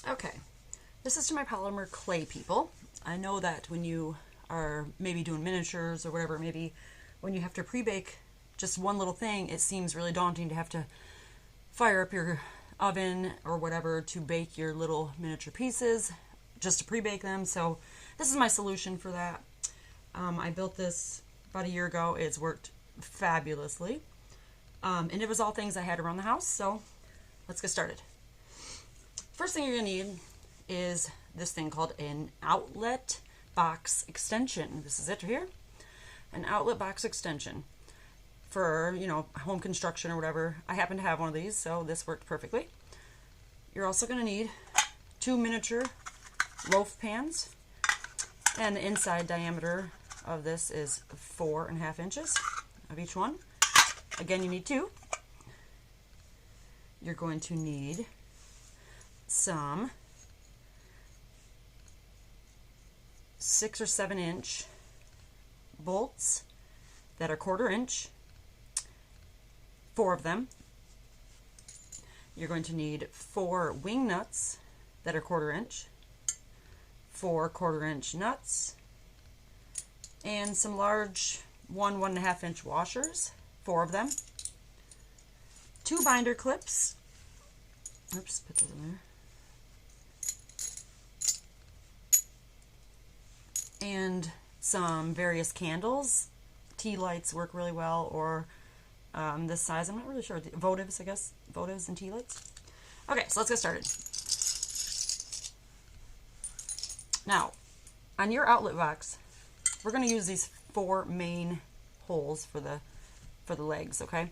Okay, this is to my polymer clay people. I know that when you are maybe doing miniatures or whatever, maybe when you have to pre-bake just one little thing, it seems really daunting to have to fire up your oven or whatever to bake your little miniature pieces, just to pre-bake them. So this is my solution for that. I built this about a year ago. It's worked fabulously. And it was all things I had around the house, so let's get started. First thing you're going to need is this thing called an outlet box extension. This is it here. An outlet box extension for, home construction or whatever. I happen to have one of these, so this worked perfectly. You're also going to need 2 miniature loaf pans, and the inside diameter of this is 4.5 inches of each one. Again, you need 2. You're going to need some 6 or 7 inch bolts that are 1/4 inch, 4 of them. You're going to need 4 wing nuts that are 1/4 inch, 4 1/4 inch nuts, and some large 1.5 inch washers, 4 of them. 2 binder clips. Oops, put those in there. And some various candles. Tea lights work really well, or this size, I'm not really sure. Votives, I guess. Votives and tea lights. Okay, so let's get started. Now, on your outlet box, we're going to use these 4 main holes for the legs, okay?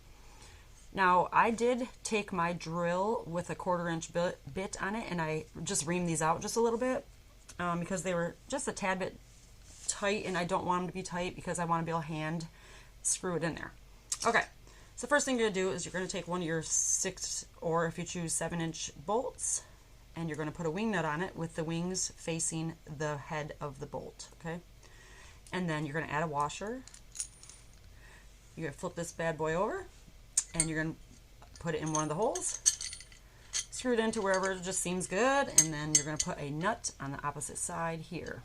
Now, I did take my drill with a 1/4 inch bit on it, and I just reamed these out just a little bit because they were just a tad bit tight, and I don't want them to be tight because I want to be able to hand screw it in there. Okay, so first thing you're going to do is you're going to take one of your 6, or if you choose 7 inch bolts, and you're going to put a wing nut on it with the wings facing the head of the bolt, okay? And then you're going to add a washer. You're going to flip this bad boy over, and you're going to put it in one of the holes, screw it into wherever it just seems good, and then you're going to put a nut on the opposite side here.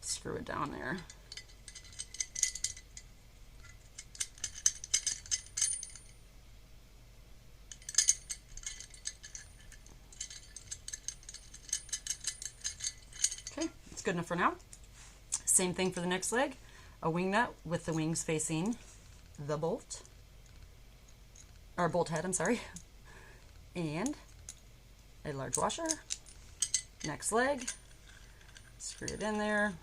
Screw it down there. Okay, it's good enough for now. Same thing for the next leg. A wing nut with the wings facing the bolt, or bolt head, I'm sorry, and a large washer. Next leg, screw it in there,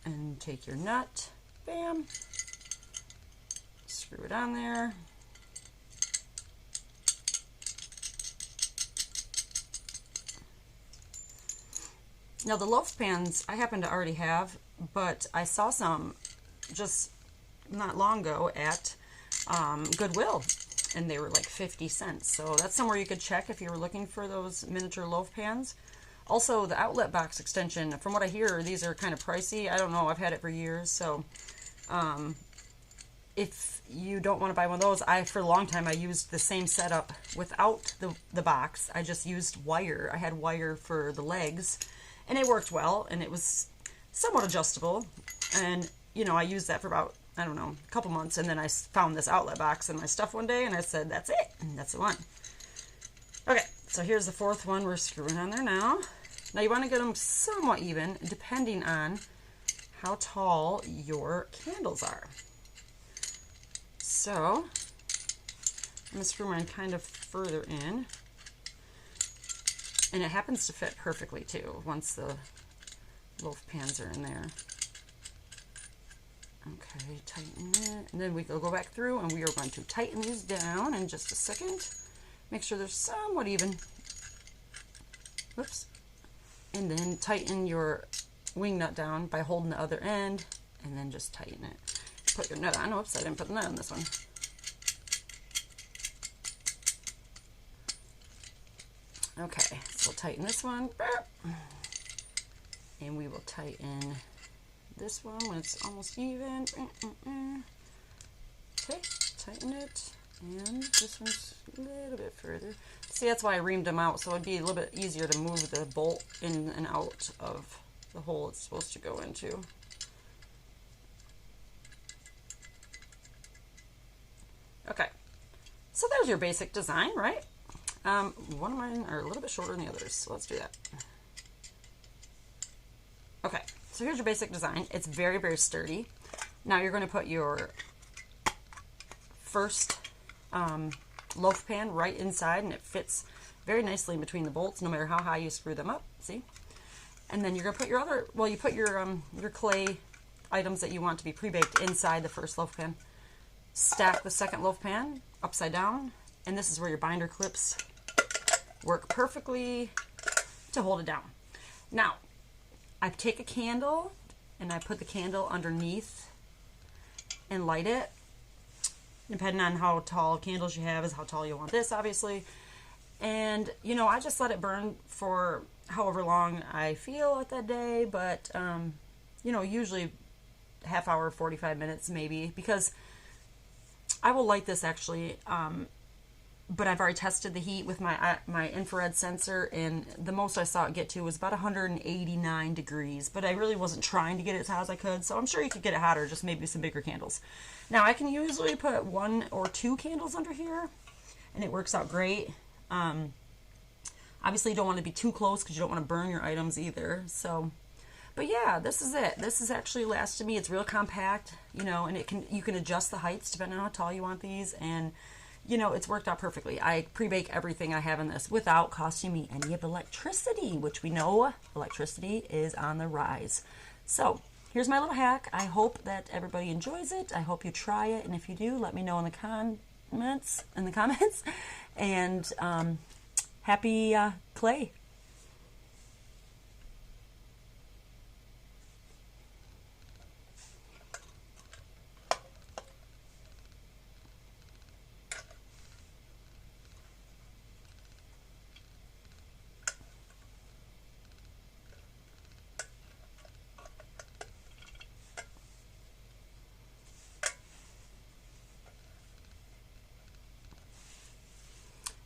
and take your nut, bam, screw it on there. Now the loaf pans I happen to already have, but I saw some just not long ago at Goodwill, and they were like 50 cents. So that's somewhere you could check if you were looking for those miniature loaf pans. Also, the outlet box extension, from what I hear, these are kind of pricey. I don't know, I've had it for years, so if you don't want to buy one of those, for a long time I used the same setup without the box. I just used wire. I had wire for the legs, and it worked well, and it was somewhat adjustable. And, I used that for about, I don't know, a couple months, and then I found this outlet box in my stuff one day, and I said, that's it, and that's the one. Okay, so here's the 4th one we're screwing on there now. Now you want to get them somewhat even, depending on how tall your candles are. So, I'm going to screw mine kind of further in. And it happens to fit perfectly too, once the loaf pans are in there. Okay, tighten it. And then we will go back through, and we are going to tighten these down in just a second. Make sure they're somewhat even. Whoops. And then tighten your wing nut down by holding the other end, and then just tighten it. Put your nut on. Whoops, I didn't put the nut on this one. Okay, so we'll tighten this one. And we will tighten this one when it's almost even. Okay, tighten it. And this one's a little bit further. See, that's why I reamed them out, so it'd be a little bit easier to move the bolt in and out of the hole it's supposed to go into. Okay, so there's your basic design, right? One of mine are a little bit shorter than the others, so let's do that. Okay, so here's your basic design. It's very, very sturdy. Now you're going to put your first loaf pan right inside, and it fits very nicely in between the bolts, no matter how high you screw them up. See? And then you're going to put your other, well, you put your clay items that you want to be pre-baked inside the first loaf pan. Stack the second loaf pan upside down, and this is where your binder clips work perfectly to hold it down. Now, I take a candle and I put the candle underneath and light it. Depending on how tall candles you have is how tall you want this, obviously. And, you know, I just let it burn for however long I feel at that day, but, you know, usually half hour, 45 minutes maybe, because I will light this actually, but I've already tested the heat with my infrared sensor, and the most I saw it get to was about 189 degrees, but I really wasn't trying to get it as hot as I could, so I'm sure you could get it hotter, just maybe some bigger candles. Now, I can usually put 1 or 2 candles under here, and it works out great. Obviously, you don't want to be too close because you don't want to burn your items either, so... But yeah, this is it. This is actually lasted me. It's real compact, you know, and you can adjust the heights depending on how tall you want these, and you know, it's worked out perfectly. I pre-bake everything I have in this without costing me any of electricity, which we know electricity is on the rise. So here's my little hack. I hope that everybody enjoys it. I hope you try it, and if you do, let me know in the comments. And happy clay.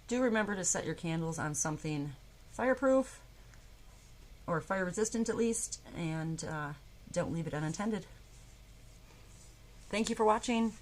Do remember to set your candles on something fireproof or fire resistant at least, and don't leave it unattended. Thank you for watching.